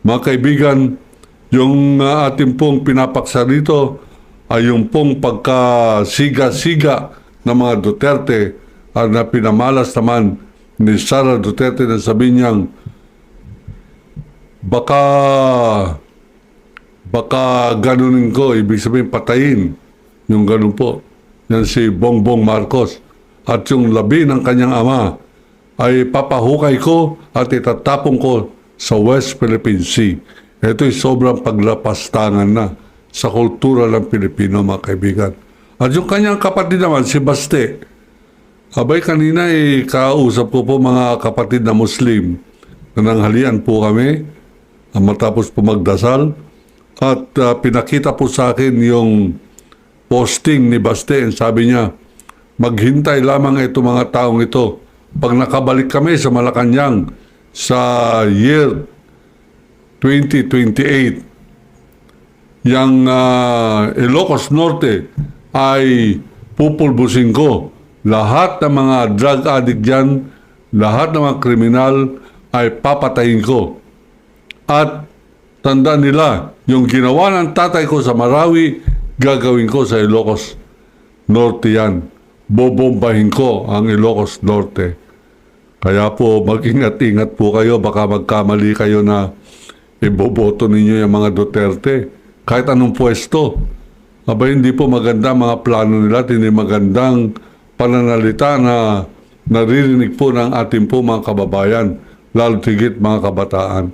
Mga kaibigan, yung ating pong pinapaksa dito ay yung pong pagkasiga-siga ng mga Duterte na pinamalas naman ni Sara Duterte na sabi niyang baka ganunin ko, ibig sabihin patayin yung ganun po. Yan si Bongbong Marcos. At yung labi ng kanyang ama ay papahukay ko at itatapong ko sa West Philippine Sea. Ito'y sobrang paglapastangan na sa kultura ng Pilipino, mga kaibigan. At yung kanyang kapatid naman, si Baste. Abay, kanina kausap ko po mga kapatid na Muslim na nanghalian po kami matapos po magdasal. At pinakita po sa akin yung posting ni Baste. Sabi niya, maghintay lamang ito mga taong ito. Pag nakabalik kami sa Malacanang sa year 2028, yung Ilocos Norte ay pupulbusin ko. Lahat ng mga drug addict dyan, lahat ng mga kriminal ay papatayin ko. At tandaan nila, yung ginawa ng tatay ko sa Marawi, gagawin ko sa Ilocos Norte yan. Bobombahin ko ang Ilocos Norte. Kaya po, mag-ingat-ingat po kayo. Baka magkamali kayo na iboboto ninyo yung mga Duterte. Kahit anong pwesto. Aba, hindi po maganda mga plano nila. Hindi magandang pananalita na naririnig po ng ating po mga kababayan. Lalo tigit mga kabataan.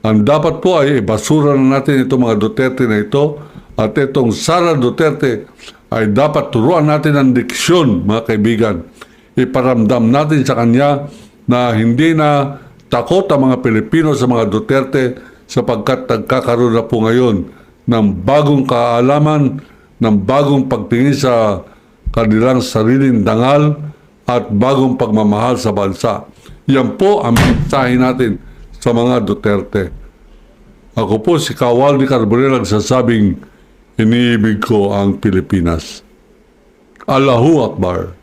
Ang dapat po ay basura na natin itong mga Duterte na ito at itong Sara Duterte ay dapat turuan natin ang diksyon, mga kaibigan. Iparamdam natin sa kanya na hindi na takot ang mga Pilipino sa mga Duterte sapagkat nagkakaroon na po ngayon ng bagong kaalaman, ng bagong pagtingin sa kanilang sariling dangal at bagong pagmamahal sa bansa. Yan po ang mensahe natin sa mga Duterte. Ako po si Kawaldi Carbonell nagsasabing iniibig ko ang Pilipinas. Allahu Akbar.